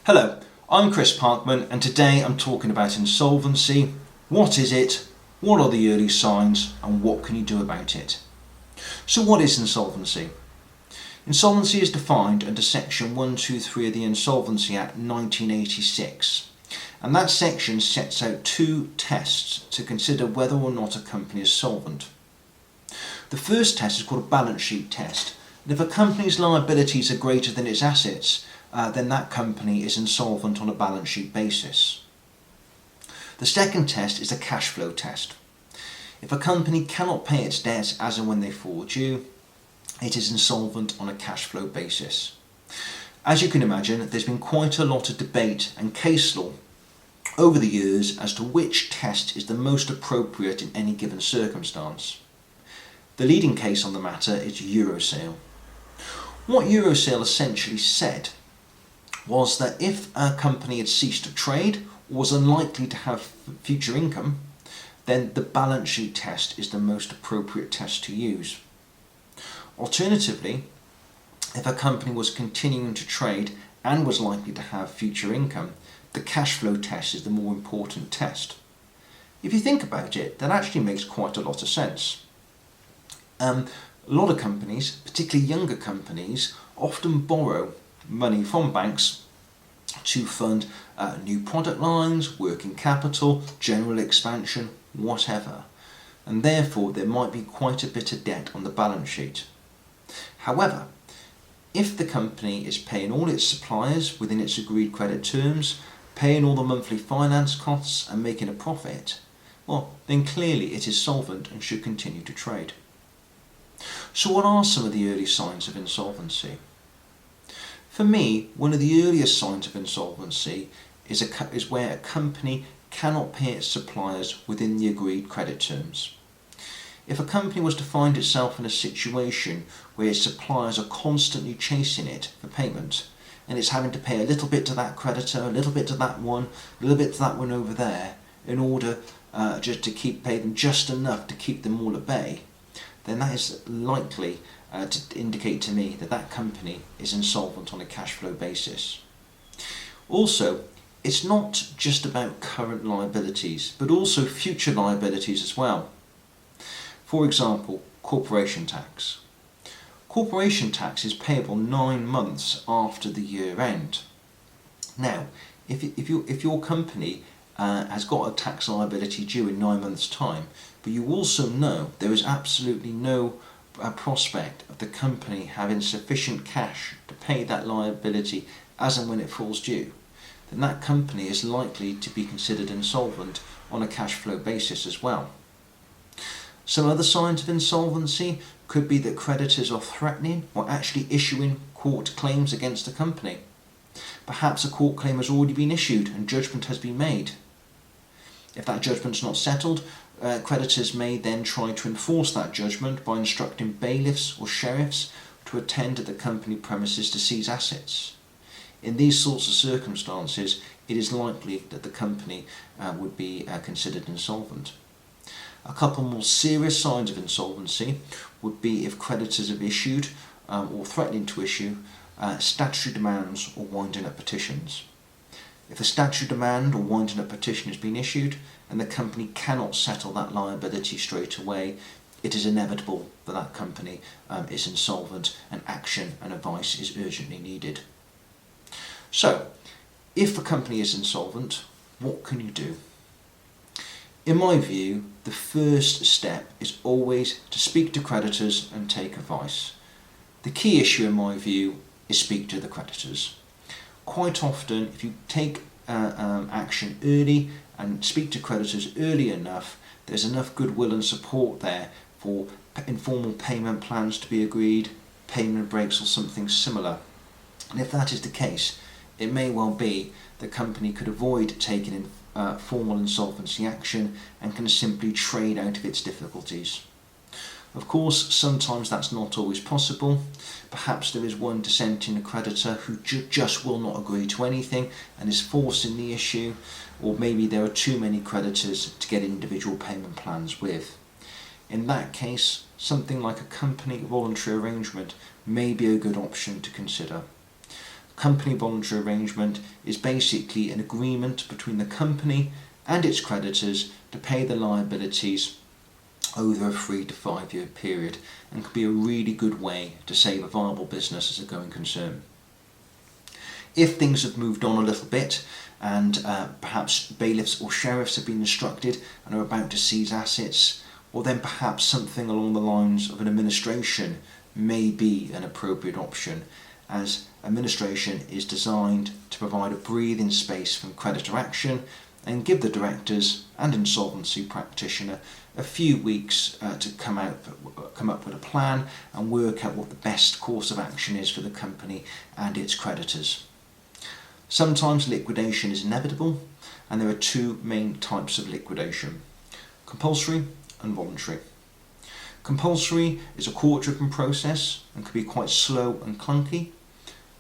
Hello, I'm Chris Parkman and today I'm talking about insolvency. What is it? What are the early signs and what can you do about it? So what is insolvency? Insolvency is defined under section 123 of the Insolvency Act 1986, and that section sets out two tests to consider whether or not a company is solvent. The first test is called a balance sheet test, and if a company's liabilities are greater than its assets, then that company is insolvent on a balance sheet basis. The second test is a cash flow test. If a company cannot pay its debts as and when they fall due, it is insolvent on a cash flow basis. As you can imagine, there's been quite a lot of debate and case law over the years as to which test is the most appropriate in any given circumstance. The leading case on the matter is Eurosale. What Eurosale essentially said was that if a company had ceased to trade or was unlikely to have future income, then the balance sheet test is the most appropriate test to use. Alternatively, if a company was continuing to trade and was likely to have future income, the cash flow test is the more important test. If you think about it, that actually makes quite a lot of sense. A lot of companies, particularly younger companies, often borrow money from banks to fund new product lines, working capital, general expansion, whatever. And therefore there might be quite a bit of debt on the balance sheet. However, if the company is paying all its suppliers within its agreed credit terms, paying all the monthly finance costs and making a profit, well, then clearly it is solvent and should continue to trade. So what are some of the early signs of insolvency? For me, one of the earliest signs of insolvency is where a company cannot pay its suppliers within the agreed credit terms. If a company was to find itself in a situation where its suppliers are constantly chasing it for payment, and it's having to pay a little bit to that creditor, a little bit to that one, a little bit to that one over there, in order just to pay them just enough to keep them all at bay, then that is likely to indicate to me that that company is insolvent on a cash flow basis. Also, it's not just about current liabilities, but also future liabilities as well. For example, corporation tax. Corporation tax is payable 9 months after the year end. Now, if your company has got a tax liability due in 9 months' time, but you also know there is absolutely no prospect of the company having sufficient cash to pay that liability as and when it falls due, then that company is likely to be considered insolvent on a cash flow basis as well. Some other signs of insolvency could be that creditors are threatening or actually issuing court claims against the company. Perhaps a court claim has already been issued and judgment has been made. If that judgment is not settled, creditors may then try to enforce that judgment by instructing bailiffs or sheriffs to attend at the company premises to seize assets. In these sorts of circumstances, it is likely that the company would be considered insolvent. A couple more serious signs of insolvency would be if creditors have issued or threatening to issue statutory demands or winding up petitions. If a statutory demand or winding up petition has been issued and the company cannot settle that liability straight away, it is inevitable that that company is insolvent and action and advice is urgently needed. So, if a company is insolvent, what can you do? In my view, the first step is always to speak to creditors and take advice. The key issue in my view is speak to the creditors. Quite often, if you take action early and speak to creditors early enough, there's enough goodwill and support there for informal payment plans to be agreed, payment breaks or something similar. And if that is the case, it may well be the company could avoid taking formal insolvency action and can simply trade out of its difficulties. Of course, sometimes that's not always possible. Perhaps there is one dissenting creditor who just will not agree to anything and is forcing the issue, or maybe there are too many creditors to get individual payment plans with. In that case, something like a company voluntary arrangement may be a good option to consider. Company voluntary arrangement is basically an agreement between the company and its creditors to pay the liabilities over a 3 to 5 year period, and can be a really good way to save a viable business as a going concern. If things have moved on a little bit and perhaps bailiffs or sheriffs have been instructed and are about to seize assets, or then perhaps something along the lines of an administration may be an appropriate option, as administration is designed to provide a breathing space from creditor action and give the directors and insolvency practitioner a few weeks to come up with a plan and work out what the best course of action is for the company and its creditors. Sometimes liquidation is inevitable, and there are two main types of liquidation: compulsory and voluntary. Compulsory is a court-driven process and can be quite slow and clunky.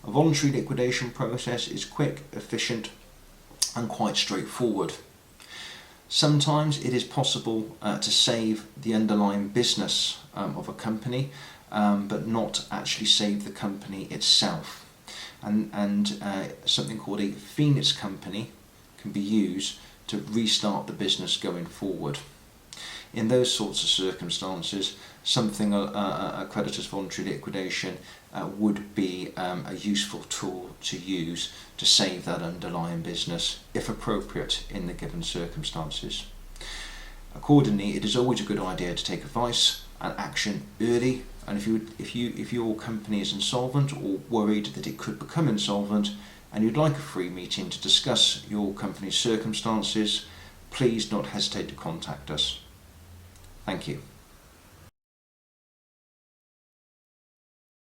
A voluntary liquidation process is quick, efficient, and quite straightforward. Sometimes it is possible to save the underlying business of a company, but not actually save the company itself. And something called a Phoenix company can be used to restart the business going forward. In those sorts of circumstances, something a creditor's voluntary liquidation would be a useful tool to use to save that underlying business, if appropriate in the given circumstances. Accordingly, it is always a good idea to take advice and action early. And if your company is insolvent or worried that it could become insolvent, and you'd like a free meeting to discuss your company's circumstances, please don't hesitate to contact us. Thank you.